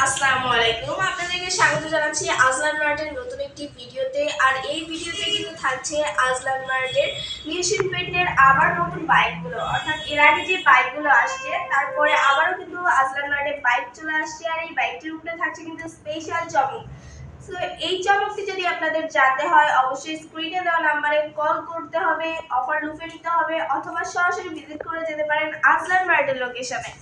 আসসালামু আলাইকুম, আপনাদেরকে স্বাগত জানাচ্ছি আজলান মার্টের নতুন একটি ভিডিওতে। আর এই ভিডিওতে কিন্তু থাকছে আজলান মার্টের নিউশন পেটের আবার নতুন বাইকগুলো, অর্থাৎ এর আগে যে বাইকগুলো আসছে তারপরে আবারও কিন্তু আজলান মার্টের বাইক চলে আসছে। আর এই বাইকটির উপরে থাকছে কিন্তু স্পেশাল চমক। তো এই চমকটি যদি আপনাদের জানতে হয় অবশ্যই স্ক্রিনে দেওয়া নাম্বারে কল করতে হবে, অফার লুফে নিতে হবে, অথবা সরাসরি ভিজিট করে যেতে পারেন আজলান মার্টের লোকেশনে।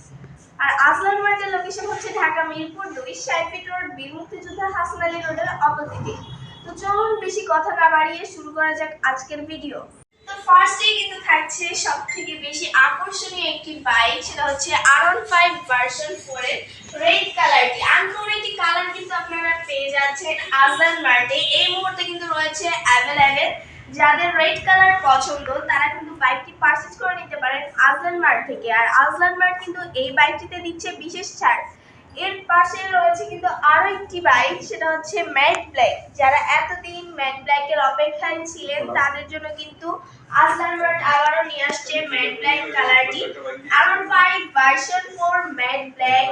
আর আজলান মার্টের লোকেশন হচ্ছে ঢাকা মিরপুর 2 সাইফিট রোড, বীর মুক্তিযোদ্ধা হাসান আলী রোডের অপোজিটে। তো চলুন বেশি কথা না বাড়িয়ে শুরু করা যাক আজকের ভিডিও। তো ফার্স্টেই কিন্তু থাকছে সবথেকে বেশি আকর্ষণীয় একটি বাইক, সেটা হচ্ছে R15 ভার্সন 4 এর রেড কালারটি। আনকমন একটি কালার কিন্তু আপনারা পেয়ে যাচ্ছেন আজলান মার্টে। এই মুহূর্তে কিন্তু রয়েছে অ্যাভেলেবেল। যাদের রেড কালার পছন্দ তারা কিন্তু বাইকটি পারচেজ করে নিতে পারেন আজলান মার্ট থেকে। আর আজলান মার্ট কিন্তু এই বাইকটিতে দিচ্ছে বিশেষ ছাড়। এর পাশে রয়েছে কিন্তু আরো একটি বাইক, সেটা হচ্ছে ম্যাট ব্ল্যাক। যারা এতদিন ম্যাট ব্ল্যাকের অপেক্ষায় ছিলেন তাদের জন্য কিন্তু আজলান মার্ট আবারও নিয়ে আসছে ম্যাট ব্ল্যাক কালারটি। R15 ভার্সন 4 ম্যাট ব্ল্যাক,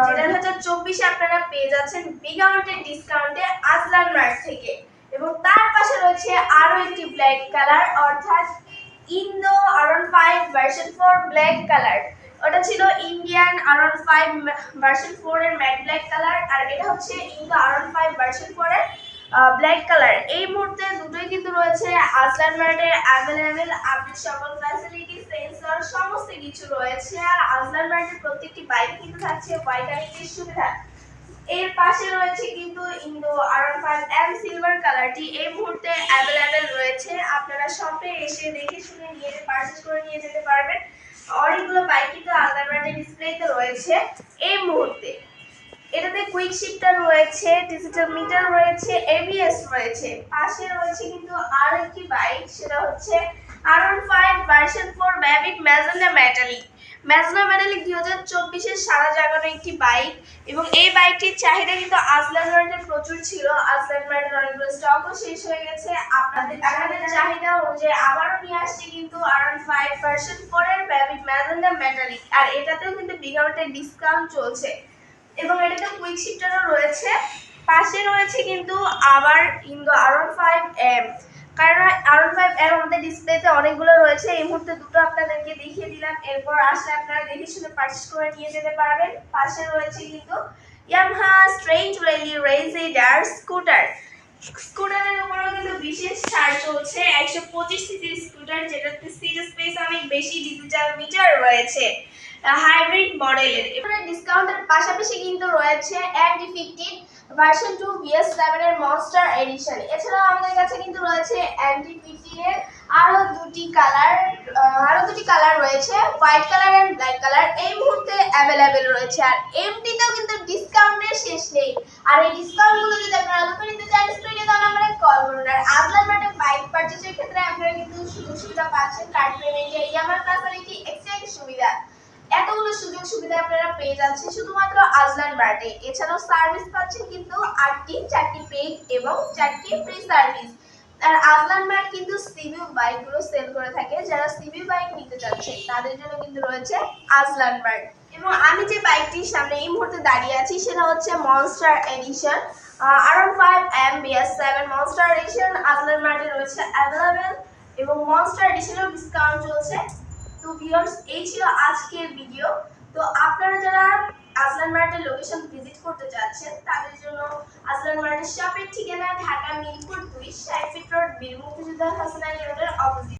যেটা 2024 আপনারা পেয়ে যাচ্ছেন বিগ অ্যামাউন্টের ডিসকাউন্টে আজলান মার্ট থেকে। এবং তার পাশে রয়েছে আরো একটি ব্ল্যাক কালার, অর্থাৎ Indo R15 version 4 black colour. ওটা ছিল ইন্ডিয়ান R15 ভার্সন 4 এর ম্যাট ব্ল্যাক কালার, আর এটা হচ্ছে ইন্দো R15 ভার্সন 4 এর ব্ল্যাক কালার। এই মুহূর্তে দুটোই কিন্তু রয়েছে আজলান মার্টে অ্যাভেলেবেল। আপডেট সকল ফ্যাসিলিটি, সেন্সর সমস্ত কিছু রয়েছে। আর আজলান মার্টের প্রত্যেকটি বাইক কিন্তু থাকছে ওয়াই কানেক্টের সুবিধা। এর পাশে রয়েছে কিন্তু ইন্দো R15M সিলভার কালারটি। এই মুহূর্তে অ্যাভেলেবেল রয়েছে, আপনারা শপে এসে দেখে শুনে নিয়ে পারচেজ করে নিয়ে যেতে পারবেন। অনেকগুলো বাইক কিন্তু আজলান মার্টের ডিসপ্লেতে রয়েছে এই মুহূর্তে। এটাতে কুইক শিফটার রয়েছে, ডিজিটাল মিটার রয়েছে, ABS রয়েছে। পাশে রয়েছে কিন্তু আর একটি বাইক, সেটা হচ্ছে R15 version 4 Mavic magenta metallic. Magenta metallic 2024 এর সারা জাগানো একটি বাইক। এবং এই বাইকটির চাহিদা কিন্তু আজলান মার্টের প্রচুর ছিল। আজলান মার্টের অনেকগুলো স্টকও শেষ হয়ে গেছে। আপনাদের চাহিদা অনুযায়ী আবারও নিয়ে আসছে কিন্তু R15 ভার্সন 4 এর ম্যাভিক ম্যাজেন্টা মেটালিক। আর এটাতেও কিন্তু বিগ অ্যামাউন্টের ডিসকাউন্ট চলছে এবং এটাতে কুইক শিফটারও রয়েছে। পাশে রয়েছে কিন্তু আবার ইন্দো R15M, কারণ R15M আমাদের ডিসপ্লেতে অনেকগুলো রয়েছে। এই মুহূর্তে দুটো আপনাদেরকে দেখিয়ে দিলাম, এরপর আসলে আপনারা দেখে শুনে পারচেজ করে নিয়ে যেতে পারবেন। পাশে রয়েছে কিন্তু ইয়ামাহা স্ট্রেঞ্জ র্যালি রেইজার স্কুটার। স্কুটারের উপরও কিন্তু বিশেষ ছাড় চলছে। 125 সিসির স্কুটার, যেটাতে সিট স্পেস অনেক বেশি, ডিজিটাল মিটার রয়েছে, হাইব্রিড মডেলের। এবারে ডিসকাউন্টের পাশাপাশি কিন্তু রয়েছে MT-15 ভার্সন 2 BS7 এর মনস্টার এডিশন। এছাড়াও আমাদের কাছে কিন্তু রয়েছে MT-15 এর আরো দুটি কালার রয়েছে, white colour and black colour. এই মুহূর্তে অ্যাভেলেবেল রয়েছে। আর MT তেও কিন্তু ডিসকাউন্টের শেষ নেই। আর এই ডিসকাউন্ট গুলো যদি আপনারা লুফে নিতে চান স্ক্রিনে দেওয়া নম্বরে কল করুন। আর আজলান মার্টে বাইক পারচেজের ক্ষেত্রে আপনারা কিন্তু সুযোগ সুবিধা পাচ্ছেন, কার্ড পেমেন্টে ইয়ামাহা ফ্যাসিলিটি, এক্সচেঞ্জ সুবিধা, এতগুলো সুযোগ সুবিধা আপনারা পেয়ে যাচ্ছেন শুধুমাত্র আজলান মার্টে। এছাড়াও সার্ভিস পাচ্ছেন কিন্তু 4টি পেইড এবং 4টি ফ্রি সার্ভিস। আর আজলান মার্ট কিন্তু সিভিউ বাইকগুলো সেল করে থাকে। যারা সিভিউ বাইক নিতে চাচ্ছে তাদের জন্য কিন্তু রয়েছে আজলান মার্ট। এবং আমি যে বাইকটির সামনে এই মুহূর্তে দাঁড়িয়ে আছি সেটা হচ্ছে monster edition, R15M BS7 monster edition Azlan মার্টে রয়েছে অ্যাভেলেবেল। এবং মনস্টার এডিশনেও ডিসকাউন্ট চলছে। তো ভিউয়ার্স, এই ছিল আজকের ভিডিও। তো আপনারা যারা আজলান মার্টের লোকেশন ভিজিট করতে যাচ্ছেন তাদের জন্য আজলান মার্টের শপের ঠিকানা ঢাকা মিরপুর 2 সাইফিট রোড, বীর মুক্তিযোদ্ধা হাসান আলী রোডের অপোজিট।